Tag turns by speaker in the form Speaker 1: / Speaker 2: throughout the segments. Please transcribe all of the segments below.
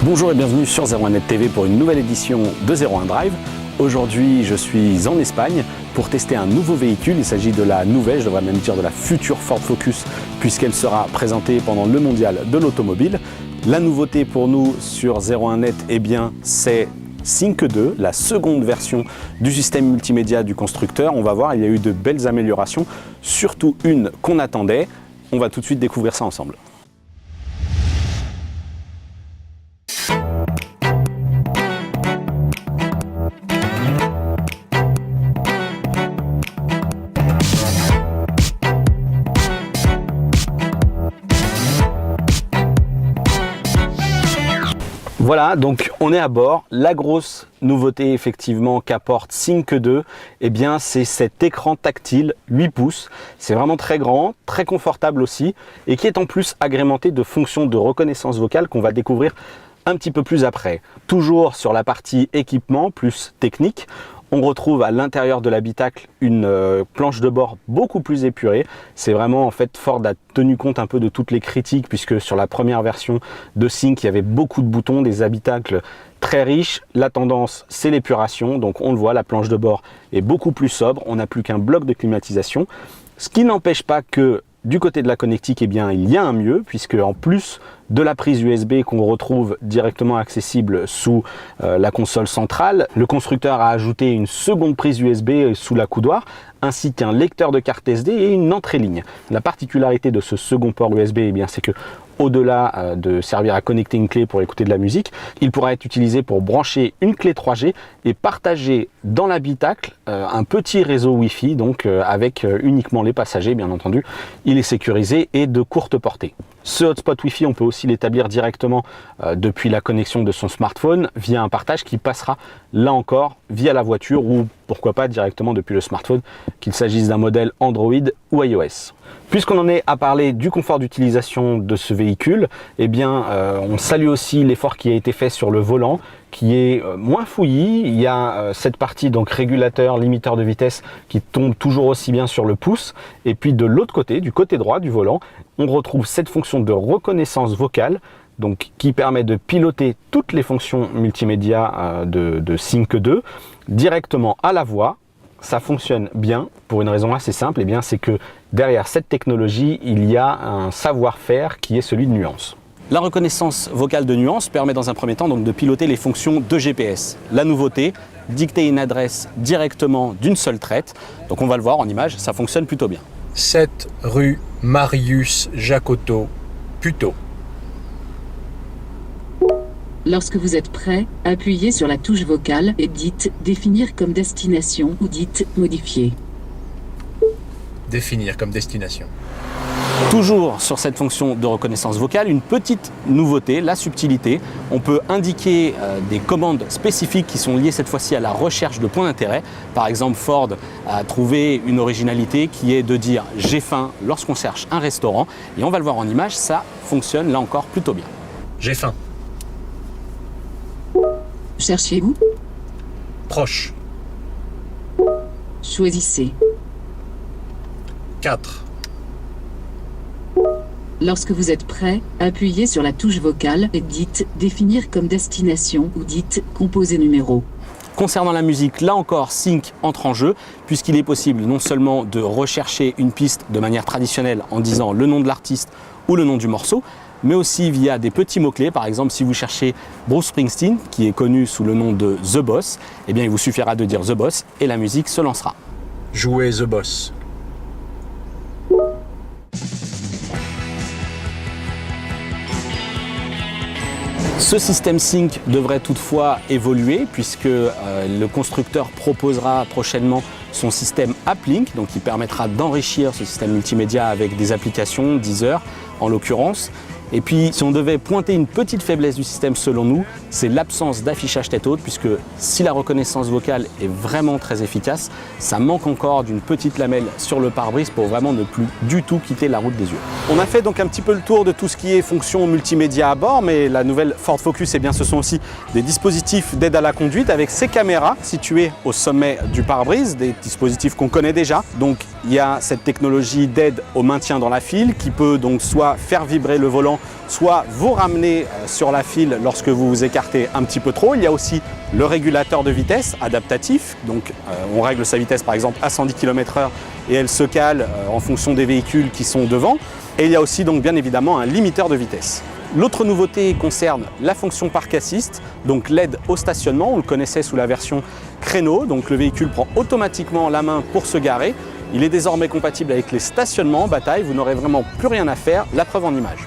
Speaker 1: Bonjour et bienvenue sur 01net TV pour une nouvelle édition de 01 Drive. Aujourd'hui, je suis en Espagne pour tester un nouveau véhicule. Il s'agit de la nouvelle, je devrais même dire de la future Ford Focus, puisqu'elle sera présentée pendant le mondial de l'automobile. La nouveauté pour nous sur 01net, eh bien, c'est Sync 2, la seconde version du système multimédia du constructeur. On va voir, il y a eu de belles améliorations, surtout une qu'on attendait. On va tout de suite découvrir ça ensemble. Voilà, donc on est à bord. La grosse nouveauté effectivement qu'apporte Sync 2, eh bien c'est cet écran tactile 8 pouces. C'est vraiment très grand, très confortable aussi et qui est en plus agrémenté de fonctions de reconnaissance vocale qu'on va découvrir un petit peu plus après. Toujours sur la partie équipement plus technique, on retrouve à l'intérieur de l'habitacle une planche de bord beaucoup plus épurée. C'est vraiment, en fait, Ford a tenu compte un peu de toutes les critiques puisque sur la première version de Sync, il y avait beaucoup de boutons, des habitacles très riches. La tendance, c'est l'épuration. Donc on le voit, la planche de bord est beaucoup plus sobre. On n'a plus qu'un bloc de climatisation. Ce qui n'empêche pas que du côté de la connectique, eh bien, il y a un mieux, puisque en plus de la prise USB qu'on retrouve directement accessible sous la console centrale, le constructeur a ajouté une seconde prise USB sous la coudoir, ainsi qu'un lecteur de carte SD et une entrée ligne. La particularité de ce second port USB, eh bien, c'est que au-delà de servir à connecter une clé pour écouter de la musique, il pourra être utilisé pour brancher une clé 3G et partager dans l'habitacle un petit réseau Wi-Fi, donc avec uniquement les passagers, bien entendu. Il est sécurisé et de courte portée. Ce hotspot Wi-Fi, on peut aussi l'établir directement depuis la connexion de son smartphone via un partage qui passera là encore via la voiture ou pourquoi pas directement depuis le smartphone, qu'il s'agisse d'un modèle Android ou iOS. Puisqu'on en est à parler du confort d'utilisation de ce véhicule, eh bien, on salue aussi l'effort qui a été fait sur le volant, qui est moins fouillis. Il y a cette partie donc régulateur, limiteur de vitesse qui tombe toujours aussi bien sur le pouce. Et puis de l'autre côté, du côté droit du volant, on retrouve cette fonction de reconnaissance vocale, donc qui permet de piloter toutes les fonctions multimédia de Sync 2 directement à la voix. Ça fonctionne bien pour une raison assez simple, eh bien, c'est que derrière cette technologie, il y a un savoir-faire qui est celui de Nuance. La reconnaissance vocale de Nuance permet dans un premier temps donc de piloter les fonctions de GPS. La nouveauté, dicter une adresse directement d'une seule traite. Donc on va le voir en image, ça fonctionne plutôt bien.
Speaker 2: 7 rue Marius Jacotot, Puteaux.
Speaker 3: Lorsque vous êtes prêt, appuyez sur la touche vocale et dites « Définir comme destination » ou dites « Modifier ».
Speaker 2: Définir comme destination.
Speaker 1: Toujours sur cette fonction de reconnaissance vocale, une petite nouveauté, la subtilité. On peut indiquer des commandes spécifiques qui sont liées cette fois-ci à la recherche de points d'intérêt. Par exemple, Ford a trouvé une originalité qui est de dire « j'ai faim » lorsqu'on cherche un restaurant. Et on va le voir en image, ça fonctionne là encore plutôt bien.
Speaker 2: J'ai faim.
Speaker 3: Cherchez-vous ?
Speaker 2: Proche.
Speaker 3: Choisissez.
Speaker 2: 4.
Speaker 3: Lorsque vous êtes prêt, appuyez sur la touche vocale et dites « Définir comme destination » ou dites « Composer numéro ».
Speaker 1: Concernant la musique, là encore, Sync entre en jeu, puisqu'il est possible non seulement de rechercher une piste de manière traditionnelle en disant le nom de l'artiste ou le nom du morceau, mais aussi via des petits mots-clés. Par exemple, si vous cherchez Bruce Springsteen, qui est connu sous le nom de The Boss, eh bien, il vous suffira de dire The Boss et la musique se lancera.
Speaker 2: Jouer The Boss.
Speaker 1: Ce système Sync devrait toutefois évoluer puisque le constructeur proposera prochainement son système Uplink, donc qui permettra d'enrichir ce système multimédia avec des applications Deezer, en l'occurrence. Et puis, si on devait pointer une petite faiblesse du système selon nous, c'est l'absence d'affichage tête haute, puisque si la reconnaissance vocale est vraiment très efficace, ça manque encore d'une petite lamelle sur le pare-brise pour vraiment ne plus du tout quitter la route des yeux. On a fait donc un petit peu le tour de tout ce qui est fonction multimédia à bord, mais la nouvelle Ford Focus, eh bien, ce sont aussi des dispositifs d'aide à la conduite avec ces caméras situées au sommet du pare-brise, des dispositifs qu'on connaît déjà. Donc, il y a cette technologie d'aide au maintien dans la file qui peut donc soit faire vibrer le volant, soit vous ramener sur la file lorsque vous vous écartez un petit peu trop. Il y a aussi le régulateur de vitesse adaptatif. Donc on règle sa vitesse par exemple à 110 km/h et elle se cale en fonction des véhicules qui sont devant. Et il y a aussi donc bien évidemment un limiteur de vitesse. L'autre nouveauté concerne la fonction Park Assist, donc l'aide au stationnement. On le connaissait sous la version créneau, donc le véhicule prend automatiquement la main pour se garer. Il est désormais compatible avec les stationnements en bataille, vous n'aurez vraiment plus rien à faire, la preuve en image.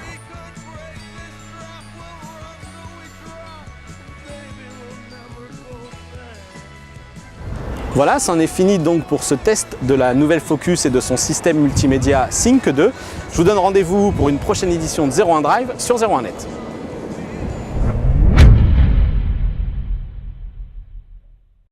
Speaker 1: Voilà, c'en est fini donc pour ce test de la nouvelle Focus et de son système multimédia Sync 2. Je vous donne rendez-vous pour une prochaine édition de 01 Drive sur 01net.